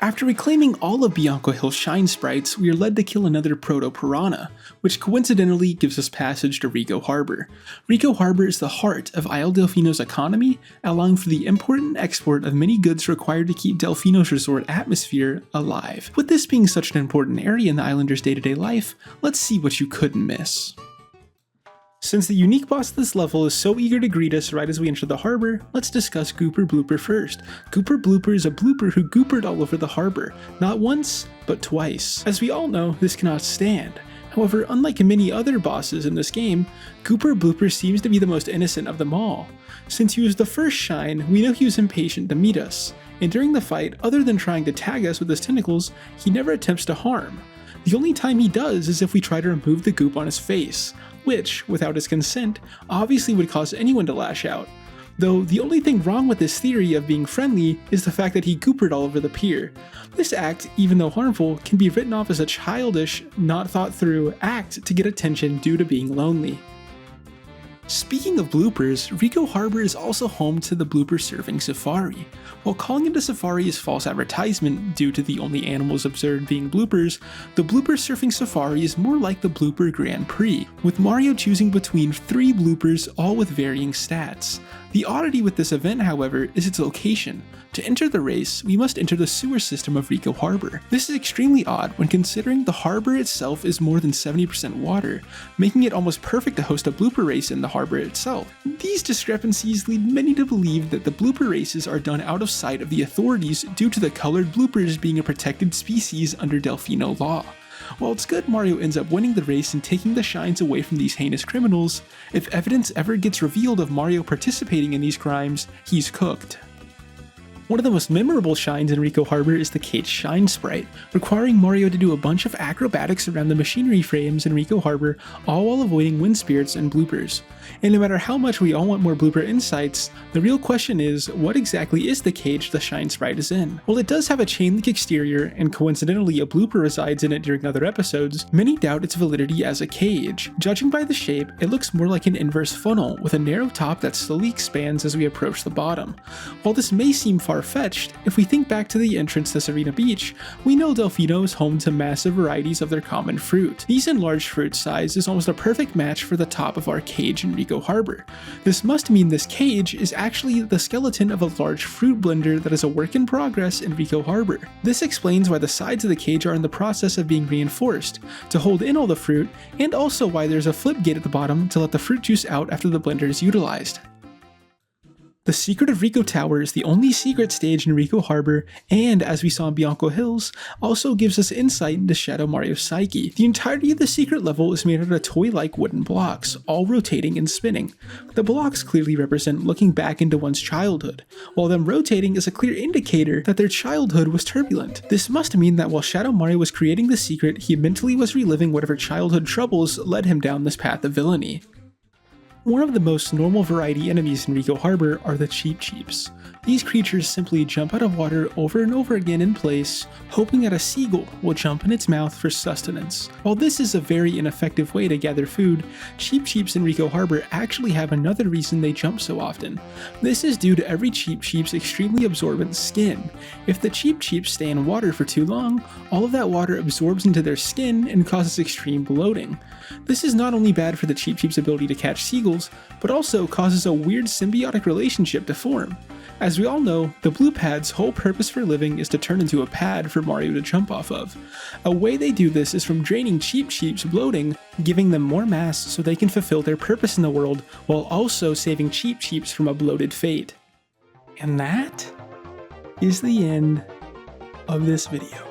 After reclaiming all of Bianco Hill's shine sprites, we are led to kill another proto-piranha, which coincidentally gives us passage to Rico Harbor. Rico Harbor is the heart of Isle Delfino's economy, allowing for the import and export of many goods required to keep Delfino's resort atmosphere alive. With this being such an important area in the islanders' day-to-day life, let's see what you couldn't miss. Since the unique boss of this level is so eager to greet us right as we enter the harbor, let's discuss Gooper Blooper first. Gooper Blooper is a blooper who goopered all over the harbor, not once, but twice. As we all know, this cannot stand. However, unlike many other bosses in this game, Gooper Blooper seems to be the most innocent of them all. Since he was the first shine, we know he was impatient to meet us, and during the fight, other than trying to tag us with his tentacles, he never attempts to harm. The only time he does is if we try to remove the goop on his face, which, without his consent, obviously would cause anyone to lash out. Though the only thing wrong with this theory of being friendly is the fact that he goopered all over the pier. This act, even though harmful, can be written off as a childish, not thought through act to get attention due to being lonely. Speaking of bloopers, Rico Harbor is also home to the Blooper Surfing Safari. While calling it a safari is false advertisement due to the only animals observed being bloopers, the Blooper Surfing Safari is more like the Blooper Grand Prix, with Mario choosing between 3 bloopers all with varying stats. The oddity with this event, however, is its location. To enter the race, we must enter the sewer system of Rico Harbor. This is extremely odd when considering the harbor itself is more than 70% water, making it almost perfect to host a blooper race in the harbor itself. These discrepancies lead many to believe that the blooper races are done out of sight of the authorities due to the colored bloopers being a protected species under Delfino law. While it's good Mario ends up winning the race and taking the shines away from these heinous criminals, if evidence ever gets revealed of Mario participating in these crimes, he's cooked. One of the most memorable shines in Rico Harbor is the Cage Shine Sprite, requiring Mario to do a bunch of acrobatics around the machinery frames in Rico Harbor, all while avoiding wind spirits and bloopers. And no matter how much we all want more blooper insights, the real question is, what exactly is the cage the Shine Sprite is in? While it does have a chain link exterior, and coincidentally a blooper resides in it during other episodes, many doubt its validity as a cage. Judging by the shape, it looks more like an inverse funnel, with a narrow top that slowly expands as we approach the bottom. While this may seem far-fetched, if we think back to the entrance to Serena Beach, we know Delfino is home to massive varieties of their common fruit. These enlarged fruit size is almost a perfect match for the top of our cage in Rico Harbor. This must mean this cage is actually the skeleton of a large fruit blender that is a work in progress in Rico Harbor. This explains why the sides of the cage are in the process of being reinforced to hold in all the fruit, and also why there's a flip gate at the bottom to let the fruit juice out after the blender is utilized. The Secret of Rico Tower is the only secret stage in Rico Harbor, and as we saw in Bianco Hills, also gives us insight into Shadow Mario's psyche. The entirety of the secret level is made out of toy-like wooden blocks, all rotating and spinning. The blocks clearly represent looking back into one's childhood, while them rotating is a clear indicator that their childhood was turbulent. This must mean that while Shadow Mario was creating the secret, he mentally was reliving whatever childhood troubles led him down this path of villainy. One of the most normal variety enemies in Rico Harbor are the Cheep Cheeps. These creatures simply jump out of water over and over again in place, hoping that a seagull will jump in its mouth for sustenance. While this is a very ineffective way to gather food, Cheep Cheeps in Rico Harbor actually have another reason they jump so often. This is due to every Cheep Cheep's extremely absorbent skin. If the Cheep Cheeps stay in water for too long, all of that water absorbs into their skin and causes extreme bloating. This is not only bad for the Cheep Cheep's ability to catch seagulls, but also causes a weird symbiotic relationship to form. As we all know, the Bloopad's whole purpose for living is to turn into a pad for Mario to jump off of. A way they do this is from draining Cheep Cheep's bloating, giving them more mass so they can fulfill their purpose in the world, while also saving Cheep Cheep's from a bloated fate. And that is the end of this video.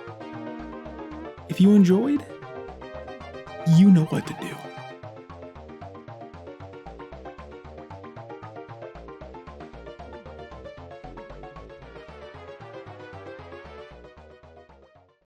If you enjoyed, you know what to do.